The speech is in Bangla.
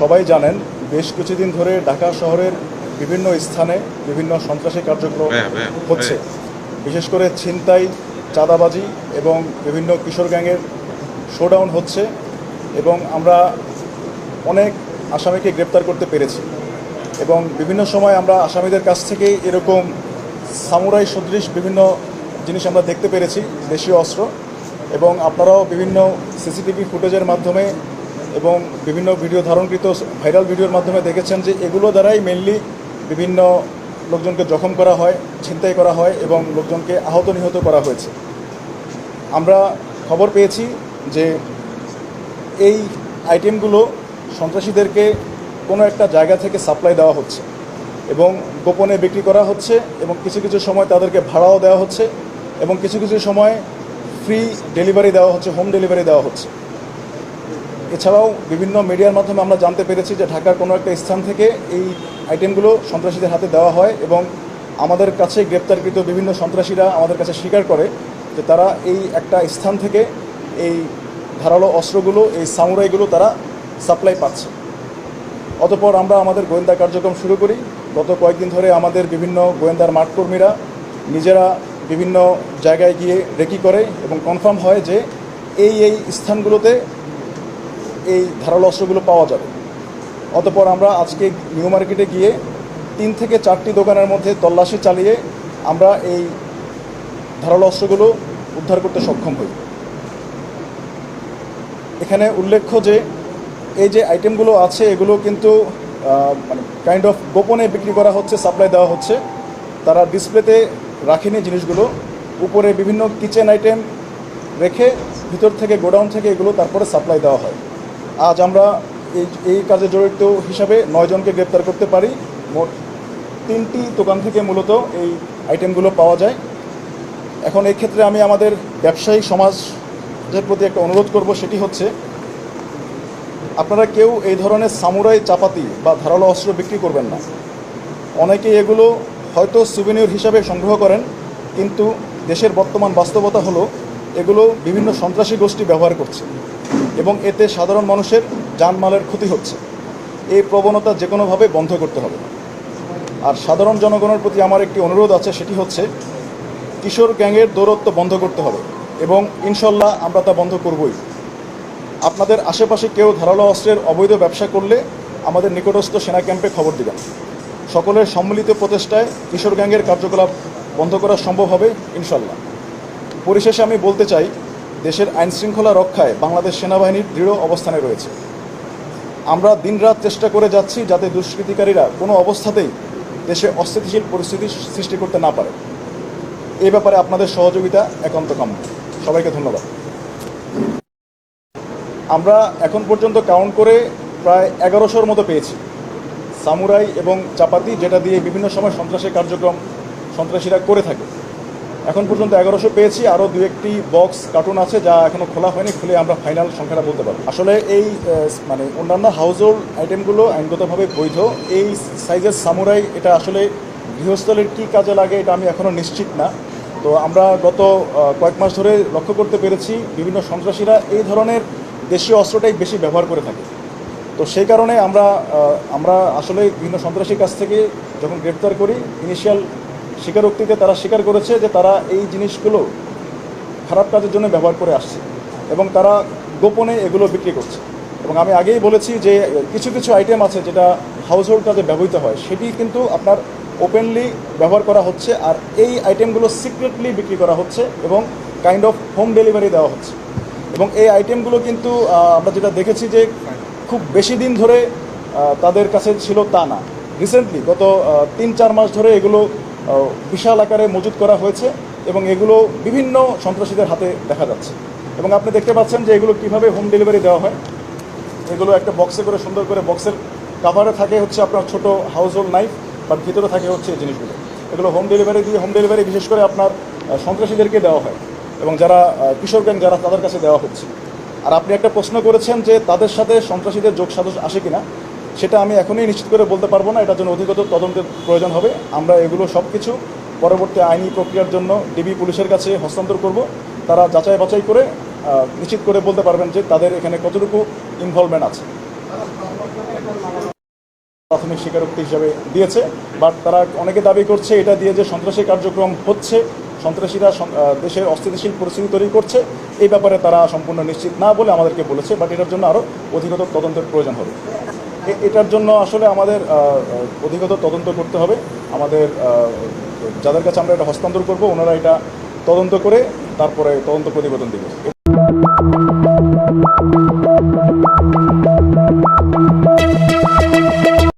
সবাই জানেন বেশ কিছুদিন ধরে ঢাকা শহরের বিভিন্ন স্থানে বিভিন্ন সন্ত্রাসী কার্যক্রম হচ্ছে, বিশেষ করে ছিনতাই, চাঁদাবাজি এবং বিভিন্ন কিশোর গ্যাংয়ের শোডাউন হচ্ছে এবং আমরা অনেক আসামিকে গ্রেপ্তার করতে পেরেছি এবং বিভিন্ন সময় আমরা আসামিদের কাছ থেকে এরকম সামুরাই সদৃশ বিভিন্ন জিনিস আমরা দেখতে পেরেছি, দেশীয় অস্ত্র, এবং আপনারাও বিভিন্ন সিসিটিভি ফুটেজের মাধ্যমে এবং বিভিন্ন ভিডিও ধারণকৃত ভাইরাল ভিডিওর মাধ্যমে দেখেছেন যে এগুলো দ্বারাই মেনলি বিভিন্ন লোকজনকে জখম করা হয়, ছিনতাই করা হয় এবং লোকজনকে আহত নিহত করা হয়েছে। আমরা খবর পেয়েছি যে এই আইটেমগুলো সন্ত্রাসীদেরকে কোনো একটা জায়গা থেকে সাপ্লাই দেওয়া হচ্ছে এবং গোপনে বিক্রি করা হচ্ছে এবং কিছু কিছু সময় তাদেরকে ভাড়াও দেওয়া হচ্ছে এবং কিছু কিছু সময় ফ্রি ডেলিভারি দেওয়া হচ্ছে, হোম ডেলিভারি দেওয়া হচ্ছে। এছাড়াও বিভিন্ন মিডিয়ার মাধ্যমে আমরা জানতে পেরেছি যে ঢাকার কোনো একটা স্থান থেকে এই আইটেমগুলো সন্ত্রাসীদের হাতে দেওয়া হয় এবং আমাদের কাছে গ্রেপ্তারকৃত বিভিন্ন সন্ত্রাসীরা আমাদের কাছে স্বীকার করে যে তারা এই একটা স্থান থেকে এই ধারালো অস্ত্রগুলো, এই সামুরাইগুলো তারা সাপ্লাই পাচ্ছে। অতঃপর আমরা আমাদের গোয়েন্দা কার্যক্রম শুরু করি। গত কয়েকদিন ধরে আমাদের বিভিন্ন গোয়েন্দার মাঠকর্মীরা নিজেরা বিভিন্ন জায়গায় গিয়ে রেকি করে এবং কনফার্ম হয় যে এই স্থানগুলোতে এই ধারালো অস্ত্রগুলো পাওয়া যাবে। অতঃপর আমরা আজকে নিউ মার্কেটে গিয়ে 3 থেকে 4টি দোকানের মধ্যে তল্লাশি চালিয়ে আমরা এই ধারালো অস্ত্রগুলো উদ্ধার করতে সক্ষম হই। এখানে উল্লেখ্য যে এই যে আইটেমগুলো আছে এগুলো কিন্তু মানে কাইন্ড অফ গোপনে বিক্রি করা হচ্ছে, সাপ্লাই দেওয়া হচ্ছে। তারা ডিসপ্লেতে রাখেনি জিনিসগুলো, উপরে বিভিন্ন কিচেন আইটেম রেখে ভিতর থেকে গোডাউন থেকে এগুলো তারপরে সাপ্লাই দেওয়া হয়। আজ আমরা এই কাজে জড়িত হিসাবে 9 জনকে গ্রেপ্তার করতে পারি। মোট 3টি দোকান থেকে মূলত এই আইটেমগুলো পাওয়া যায়। এখন এই ক্ষেত্রে আমি আমাদের ব্যবসায়ী সমাজের প্রতি একটা অনুরোধ করব, সেটি হচ্ছে আপনারা কেউ এই ধরনের সামুরাই চাপাতি বা ধারালো অস্ত্র বিক্রি করবেন না। অনেকে এগুলো হয়তো সুভেনির হিসাবে সংগ্রহ করেন, কিন্তু দেশের বর্তমান বাস্তবতা হলো এগুলো বিভিন্ন সন্ত্রাসী গোষ্ঠী ব্যবহার করছে এবং এতে সাধারণ মানুষের জানমালের ক্ষতি হচ্ছে। এই প্রবণতা যে কোনোভাবে বন্ধ করতে হবে। আর সাধারণ জনগণের প্রতি আমার একটি অনুরোধ আছে, সেটি হচ্ছে কিশোর গ্যাংয়ের দৌরত্ব বন্ধ করতে হবে এবং ইনশাল্লাহ আমরা তা বন্ধ করবই। আপনাদের আশেপাশে কেউ ধারালো অস্ত্রের অবৈধ ব্যবসা করলে আমাদের নিকটস্থ সেনা ক্যাম্পে খবর দিবেন। সকলের সম্মিলিত প্রচেষ্টায় কিশোর গ্যাংয়ের কার্যকলাপ বন্ধ করা সম্ভব হবে ইনশাল্লাহ। পরিশেষে আমি বলতে চাই, দেশের আইনশৃঙ্খলা রক্ষায় বাংলাদেশ সেনাবাহিনীর দৃঢ় অবস্থানে রয়েছে। আমরা দিনরাত চেষ্টা করে যাচ্ছি যাতে দুষ্কৃতিকারীরা কোনো অবস্থাতেই দেশে অস্থিতিশীল পরিস্থিতি সৃষ্টি করতে না পারে। এই ব্যাপারে আপনাদের সহযোগিতা একান্ত কাম্য। সবাইকে ধন্যবাদ। আমরা এখন পর্যন্ত কাউন্ট করে প্রায় 1100-র মতো পেয়েছি সামুরাই এবং চাপাতি, যেটা দিয়ে বিভিন্ন সময় সন্ত্রাসী কার্যক্রম সন্ত্রাসীরা করে থাকে। এখন পর্যন্ত 1100 পেয়েছি। আরও 2-1টি বক্স কার্টুন আছে যা এখনও খোলা হয়নি, খুলে আমরা ফাইনাল সংখ্যাটা বলতে পারব। আসলে এই মানে অন্যান্য হাউসহোল্ড আইটেমগুলো আইনগতভাবে বৈধ। এই সাইজের সামুরাই এটা আসলে গৃহস্থলের কী কাজে লাগে এটা আমি এখনও নিশ্চিত না। তো আমরা গত কয়েক মাস ধরে লক্ষ্য করতে পেরেছি বিভিন্ন সন্ত্রাসীরা এই ধরনের দেশীয় অস্ত্রটাই বেশি ব্যবহার করে থাকে। তো সেই কারণে আমরা আসলে বিভিন্ন সন্ত্রাসীর কাছ থেকে যখন গ্রেপ্তার করি, ইনিশিয়াল স্বীকারোক্তিতে তারা স্বীকার করেছে যে তারা এই জিনিসগুলো খারাপ কাজের জন্য ব্যবহার করে আসছে এবং তারা গোপনে এগুলো বিক্রি করছে। এবং আমি আগেই বলেছি যে কিছু কিছু আইটেম আছে যেটা হাউসহোল্ড কাজে ব্যবহৃত হয়, সেটি কিন্তু আপনার ওপেনলি ব্যবহার করা হচ্ছে, আর এই আইটেমগুলো সিক্রেটলি বিক্রি করা হচ্ছে এবং কাইন্ড অফ হোম ডেলিভারি দেওয়া হচ্ছে। এবং এই আইটেমগুলো কিন্তু আমরা যেটা দেখেছি যে খুব বেশি দিন ধরে তাদের কাছে ছিল তা না। রিসেন্টলি গত 3-4 মাস ধরে এগুলো বিশাল আকারে মজুত করা হয়েছে এবং এগুলো বিভিন্ন সন্ত্রাসীদের হাতে দেখা যাচ্ছে। এবং আপনি দেখতে পাচ্ছেন যে এগুলো কীভাবে হোম ডেলিভারি দেওয়া হয়। এগুলো একটা বক্সে করে সুন্দর করে, বক্সের কাভারে থাকে হচ্ছে আপনার ছোট হাউসহোল্ড নাইফ, বাট ভিতরে থাকে হচ্ছে এই জিনিসগুলো। এগুলো হোম ডেলিভারি বিশেষ করে আপনার সন্ত্রাসীদেরকে দেওয়া হয় এবং যারা কিশোর গ্যাং যারা তাদের কাছে দেওয়া হচ্ছে। আর আপনি একটা প্রশ্ন করেছেন যে তাদের সাথে সন্ত্রাসীদের যোগ সাজস আসে কিনা, সেটা আমি এখনই নিশ্চিত করে বলতে পারবো না। এটার জন্য অধিকতর তদন্তের প্রয়োজন হবে। আমরা এগুলো সব কিছু পরবর্তী আইনি প্রক্রিয়ার জন্য ডিবি পুলিশের কাছে হস্তান্তর করব। তারা যাচাই বাছাই করে নিশ্চিত করে বলতে পারবেন যে তাদের এখানে কতটুকু ইনভলভমেন্ট আছে। প্রাথমিক স্বীকারোক্তি হিসাবে দিয়েছে। বাট তারা অনেকে দাবি করছে এটা দিয়ে যে সন্ত্রাসী কার্যক্রম হচ্ছে, সন্ত্রাসীরা দেশের অস্থিতিশীল পরিস্থিতি তৈরি করছে, এই ব্যাপারে তারা সম্পূর্ণ নিশ্চিত না বলে আমাদেরকে বলেছে। বাট এটার জন্য আরও অধিকতর তদন্তের প্রয়োজন হবে। এটার জন্য আসলে আমাদের অধিকতর তদন্ত করতে হবে। আমাদের যাদের কাছে আমরা এটা হস্তান্তর করব ওনারা এটা তদন্ত করে তারপরে তদন্ত প্রতিবেদন দেবে।